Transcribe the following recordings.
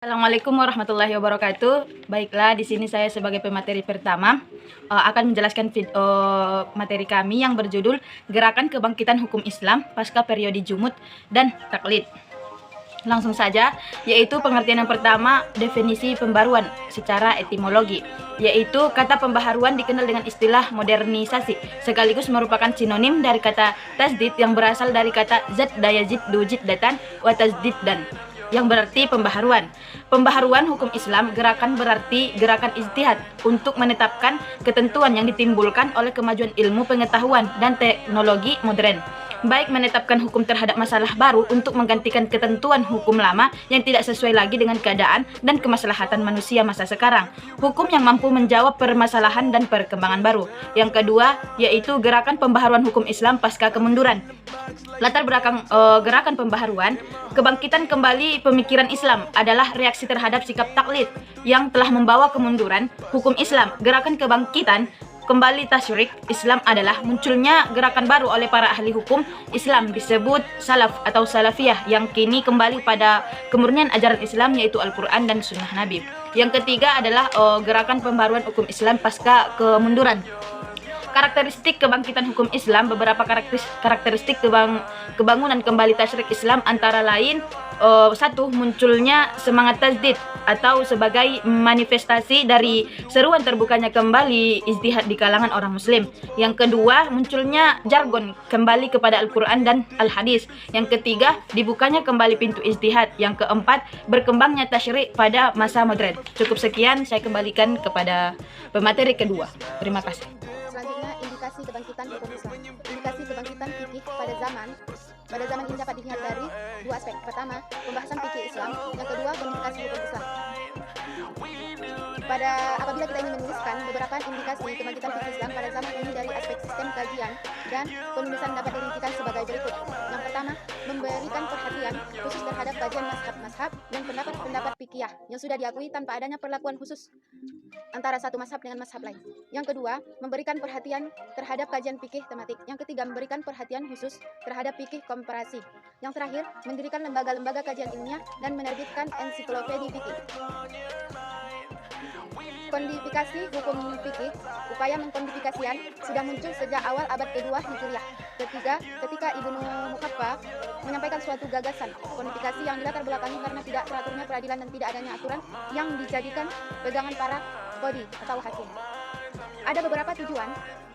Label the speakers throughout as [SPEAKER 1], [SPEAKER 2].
[SPEAKER 1] Assalamualaikum warahmatullahi wabarakatuh. Baiklah, di sini saya sebagai pemateri pertama akan menjelaskan materi kami yang berjudul Gerakan Kebangkitan Hukum Islam Pasca Periode Jumud dan Taklid. Langsung saja, yaitu pengertian yang pertama, definisi pembaruan secara etimologi, yaitu kata pembaharuan dikenal dengan istilah modernisasi, sekaligus merupakan sinonim dari kata tasdid yang berasal dari kata zat dayazid dujid datan wa tasdid dan yang berarti pembaharuan. Pembaharuan hukum Islam gerakan berarti gerakan ijtihad untuk menetapkan ketentuan yang ditimbulkan oleh kemajuan ilmu pengetahuan dan teknologi modern, baik menetapkan hukum terhadap masalah baru untuk menggantikan ketentuan hukum lama yang tidak sesuai lagi dengan keadaan dan kemaslahatan manusia masa sekarang, hukum yang mampu menjawab permasalahan dan perkembangan baru. Yang kedua, yaitu gerakan pembaharuan hukum Islam pasca kemunduran. Latar belakang gerakan pembaharuan, kebangkitan kembali pemikiran Islam adalah reaksi terhadap sikap taklid yang telah membawa kemunduran hukum Islam. Gerakan kebangkitan kembali tasyrik Islam adalah munculnya gerakan baru oleh para ahli hukum Islam disebut salaf atau salafiyah yang kini kembali pada kemurnian ajaran Islam yaitu Al-Quran dan Sunnah Nabi. Yang ketiga adalah gerakan pembaruan hukum Islam pasca kemunduran. Karakteristik kebangkitan hukum Islam, beberapa karakteristik kebangunan kembali tasyrik Islam antara lain satu, munculnya semangat tasdid atau sebagai manifestasi dari seruan terbukanya kembali ijtihad di kalangan orang muslim. Yang kedua, munculnya jargon kembali kepada Al-Quran dan Al-Hadis. Yang ketiga, dibukanya kembali pintu ijtihad. Yang keempat, berkembangnya tasyrik pada masa modern. Cukup sekian, saya kembalikan kepada pemateri kedua. Terima kasih.
[SPEAKER 2] Selanjutnya, indikasi kebangkitan hukum Islam. Indikasi kebangkitan fikih pada zaman ini dapat dilihat dari dua aspek. Pertama, pembahasan fikih Islam. Yang kedua, kodifikasi hukum Islam. Apabila kita ingin menuliskan beberapa indikasi kebangkitan fikih Islam pada zaman ini dari aspek sistem kajian dan penulisan dapat dirincikan sebagai berikut. Yang pertama, memberikan perhatian khusus terhadap kajian mazhab-mazhab dan pendapat-pendapat fikih yang sudah diakui tanpa adanya perlakuan khusus antara satu mazhab dengan mazhab lain. Yang kedua, memberikan perhatian terhadap kajian fikih tematik. Yang ketiga, memberikan perhatian khusus terhadap fikih komparasi. Yang terakhir, mendirikan lembaga-lembaga kajian ilmiah dan menerbitkan ensiklopedia fikih. Kodifikasi hukum fikih, upaya mengkodifikasian sudah muncul sejak awal abad kedua Hijriah. Ketika Ibnu Muqaffa menyampaikan suatu gagasan kodifikasi yang dilatar belakangi karena tidak teraturnya peradilan dan tidak adanya aturan yang dijadikan pegangan para qadi atau hakim. Ada beberapa tujuan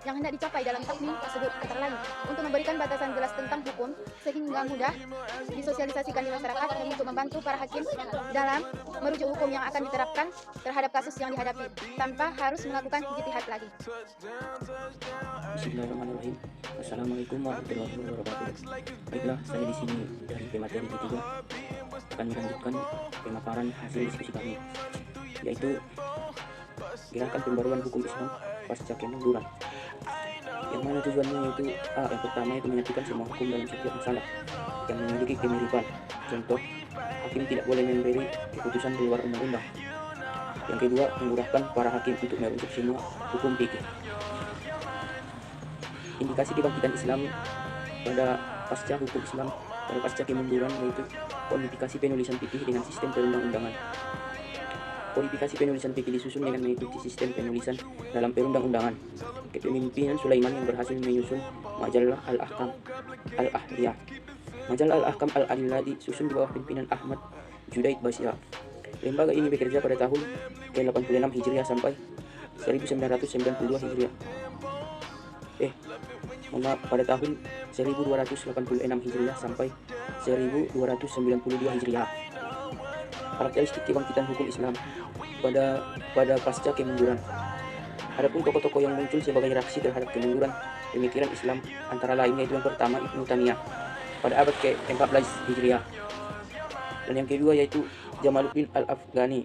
[SPEAKER 2] yang hendak dicapai dalam takmim tersebut, antara lain untuk memberikan batasan jelas tentang hukum sehingga mudah disosialisasikan di masyarakat dan untuk membantu para hakim dalam merujuk hukum yang akan diterapkan terhadap kasus yang dihadapi tanpa harus melakukan ijtihad lagi.
[SPEAKER 3] Bismillahirrahmanirrahim. Assalamualaikum warahmatullahi wabarakatuh. Baiklah, saya di sini dari pemateri ketiga akan melanjutkan pemaparan hasil diskusi kami, yaitu gerakan pembaruan hukum Islam pasca kemunduran. Yang mana tujuannya yaitu yang pertama itu menyatukan semua hukum dalam setiap masalah yang memiliki kemiripan. Contoh, hakim tidak boleh memberi keputusan di luar undang-undang. Yang kedua, memudahkan para hakim untuk merujuk semua hukum fikih. Indikasi kebangkitan Islam pada pasca hukum Islam pada pasca kemunduran yaitu kodifikasi penulisan fikih dengan sistem perundang-undangan. Kodifikasi penulisan fikih disusun dengan mengikuti sistem penulisan dalam perundang-undangan. Kepemimpinan Sulaiman yang berhasil menyusun Majalah Al-Ahkam Al-Ahliyah. Majalah Al-Ahkam Al-Ahliyah disusun di bawah pimpinan Ahmad Judaid Basyar. Lembaga ini bekerja pada tahun ke-86 Hijriah sampai 1992 Hijriah. Pada tahun 1286 Hijriah sampai 1292 Hijriah. Karakteristik kebangkitan hukum Islam pada pasca kemunduran. Adapun tokoh-tokoh yang muncul sebagai reaksi terhadap kemunduran pemikiran Islam antara lain yaitu yang pertama Ibnu Taimiyah pada abad ke-14 Hijriah. Dan yang kedua yaitu Jamaluddin Al-Afghani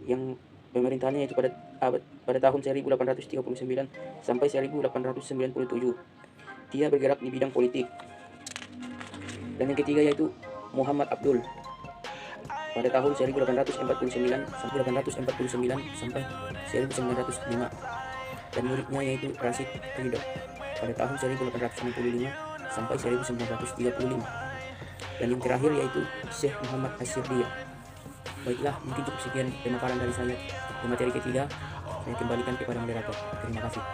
[SPEAKER 3] yang pemerintahannya yaitu pada tahun 1839 sampai 1897. Dia bergerak di bidang politik. Dan yang ketiga yaitu Muhammad Abdul pada tahun 1849 sampai 1905, dan muridnya yaitu Rashid Ridho pada tahun 1865 sampai 1935, dan yang terakhir yaitu Syekh Muhammad Asyidiyah Baiklah, mungkin cukup sekian pemaparan dari saya. Di materi ketiga, saya kembalikan kepada moderator. Terima kasih.